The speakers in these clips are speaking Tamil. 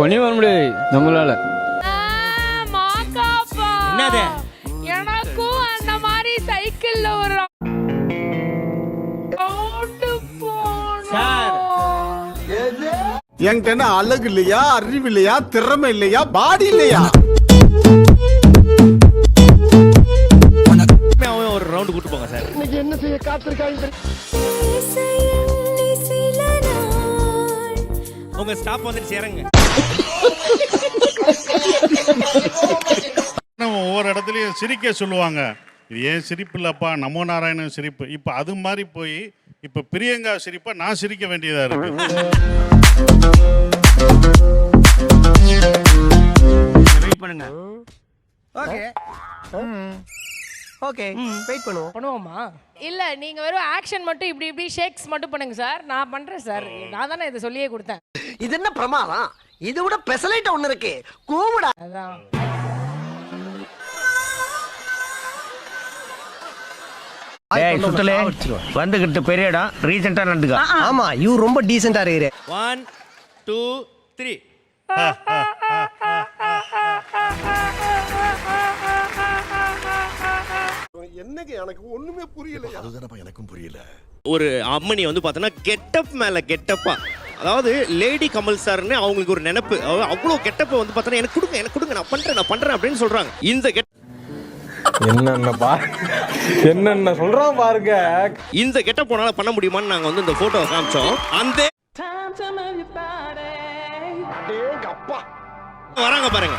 பண்ணி வர முடியாது நம்மளால. என்னது? எனக்கும் அந்த மாதிரி சைக்கிள்ல ஒரு சார் என்கிட்ட என்ன அழகு இல்லையா, அறிவு இல்லையா, திறமை இல்லையா, பாடி இல்லையா? ஒரு ரவுண்ட் கூட்டு போங்க சார். இன்னைக்கு என்ன செய்ய காத்திருக்காங்க? உங்க ஸ்டாப் வந்துட்டு சேருங்க. ஒவ்வொரு இடத்துலயும் சிரிக்க சொல்லுவாங்க. இது ஏன் சிரிப்பு இல்லப்பா, நமோ நாராயணன் சிரிப்பு. இப்ப அது மாதிரி போய் இப்ப பிரியங்கா சிரிப்பா நான் சிரிக்க வேண்டியதா இருக்கு. வெயிட் பண்ணுங்க. ஓகே ஓகே வெயிட் பண்ணுவோமா? இல்ல நீங்க வெறும் ஆக்ஷன் மட்டும் இப்படி இப்படி ஷேக்ஸ் மட்டும் பண்ணுங்க சார். நான் பண்றேன் சார். நான் தானே இதை சொல்லியே கொடுத்தேன். இது என்ன பிரமாதம்? இதை விட பெசலைட் ஒண்ணு இருக்கு. கூவுடா. அதான் வந்துகிட்டு பெரிய இடம் ரீசெண்டா நடந்துக்க. ஆமா இவரு ரொம்ப டீசென்ட்டா இருக்காரு. 1 2 3. என்னங்க எனக்கு ஒண்ணுமே புரியலையா? அதுதானப்பா எனக்கும் புரியல. ஒரு அம்மணி வந்து பார்த்தோன்னா கெட்டப் மேலே கெட்டப்பா, அதாவது லேடி கமல் சார்னு அவங்களுக்கு ஒரு நினைப்பு. அவ்வளோ கெட்டப்பை வந்து பார்த்தோன்னா எனக்கு கொடுங்க நான் பண்ணுறேன் அப்படின்னு சொல்கிறாங்க. இந்த என்னென்ன சொல்றான் பாருங்க. இந்த கெட்டப் போனால பண்ண முடியுமான்னு நாங்கள் வந்து இந்த ஃபோட்டோவை காமிச்சோம். அந்த வராங்க பாருங்க.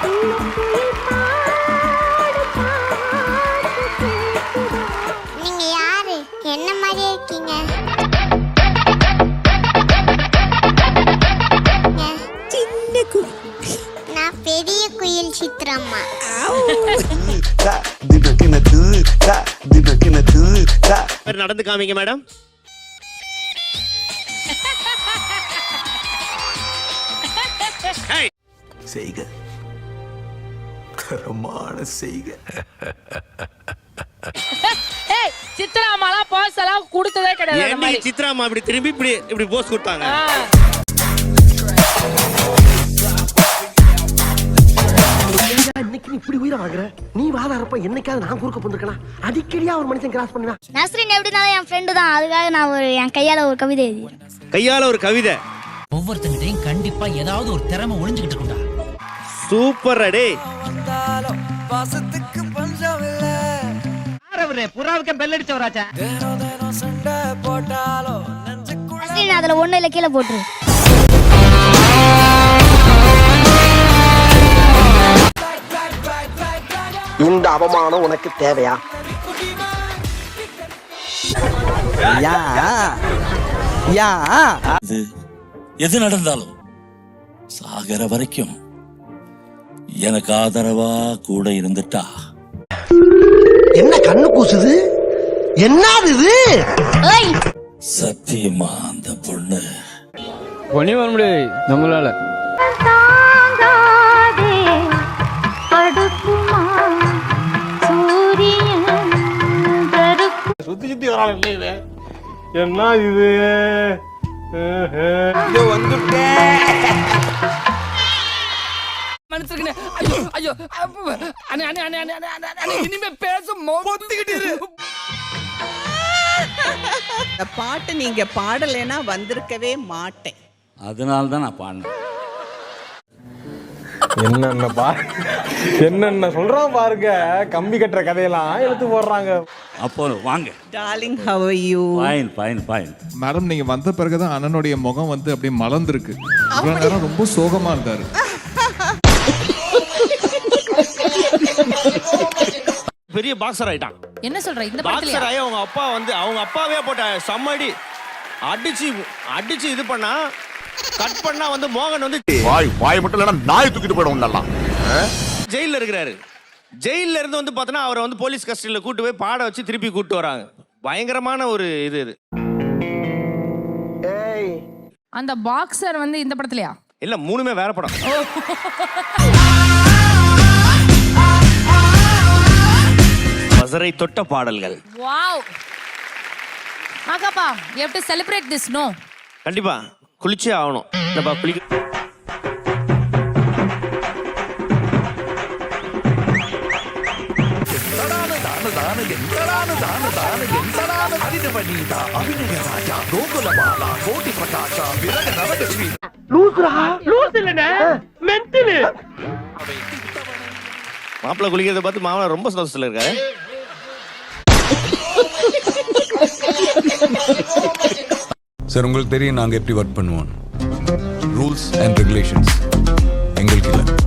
நீங்க யாரு? என்ன மாதிரியே இருக்கீங்க. சின்ன குயில். நான் பெரிய குயில் சித்ரம்மா. நடந்து காமிங்க மேடம். செய்க தரமான செய்க. ஏய் சித்ராமாலாம் பாஸ் எல்லாம் கொடுத்ததே கிடையாது. அந்த மாதிரி சித்ராமா இப்படி திரும்பி இப்படி போஸ் கொடுத்தாங்க. இன்னைக்கு நீ இப்படி உயிரை வாங்குற. நீ வாதாரப்ப என்னைக்காவது நான் குறுக்க பண்ணிருக்கேனா? அடிக்கடியா ஒரு மனுஷன் கிராஸ் பண்ணுவேன். நஸ்ரின் எப்படினாலும் என் ஃப்ரெண்டு தான். அதுக்காக நான் என் கையால ஒரு கவிதை எழுதிறேன். கையால ஒரு கவிதை. ஒவ்வொருத்தங்கிட்டையும் கண்டிப்பா ஏதாவது ஒரு திறமை ஒளிஞ்சுக்கிட்டு இருக்கும்டா. சூப்பர் அடே. பாசத்துக்கு பஞ்சம் இல்ல. ஆரவரே புறாவுக்கு பெல் அடிச்சவராச்சா. சண்டை போட்டாலோ நஸ்ரின் அதுல ஒண்ணு இல்ல கீழே போட்டுரு. இந்த அவமானம் உனக்கு தேவையா? எது நடந்தாலும் சாகர வரைக்கும் எனக்கு ஆதரவா கூட இருந்துட்டா. என்ன கண்ணு கூசுது? என்னது இது? சத்தியமா அந்த பொண்ணு பண்ணி வர முடியாது நம்மளால. சுத்தி சுத்தி வரான் இல்ல. என்ன இது? மனுஷனுக்கு ஐயோ ஐயோ அண்ணே இனிமே பேசும் பாட்டு நீங்க பாடலைன்னா வந்திருக்கவே மாட்டேன். அதனால தான் நான் பாடினேன். என்னென்ன சொல்றான் பாருங்க. கம்பி கட்டுற கதையெல்லாம் எடுத்து போடுறாங்க. அப்போ வாங்க darling, how are you? Fine. Madam நீங்க வந்த பிறகுதான் அண்ணனுடைய முகம் வந்து அப்படியே மலர்ந்திருக்கு. இவ்வளவு நேரம் ரொம்ப சோகமா இருந்தாரு. பெரிய பாக்ஸர் ஆயிட்டான். என்ன சொல்ற? இந்த பாக்ஸர் ஆயி அவங்க அப்பா வந்து அவங்க அப்பாவே போட்ட சம்மடி அடிச்சு இது பண்ணா கட் பண்ணா வந்து மோகன் வந்து வாய் மட்டும் இல்லனா நாய் தூக்கிட்டு போய்டும் நல்லா. ஜெயில்ல இருக்கிறாரு. ஜெயில்ல இருந்து வந்து பார்த்தனா அவரை வந்து போலீஸ் கஸ்டடியில கூட்டு போய் பாட வச்சு திருப்பி கூட்டு வராங்க. பயங்கரமான ஒரு இது. அந்த பாக்ஸர் வந்து இந்த படத்துலயா? இல்ல மூணுமே வேற படம். மதுரை தொட்ட பாடல்கள். Wow. ஆகாப்பா, you have to celebrate this, no? கண்டிப்பா குளிச்சே ஆகணும். நம்ம குளிக்க மாப்பிள்ளை குளிக்கிறத பார்த்து மாமனார் ரொம்ப சந்தோஷத்துல இருக்காரு. சார் உங்களுக்கு தெரியும் நாங்க எப்படி ஒர்க் பண்ணுவோம். ரூல்ஸ் அண்ட் ரெகுலேஷன்ஸ் எங்களுக்கு இல்லை.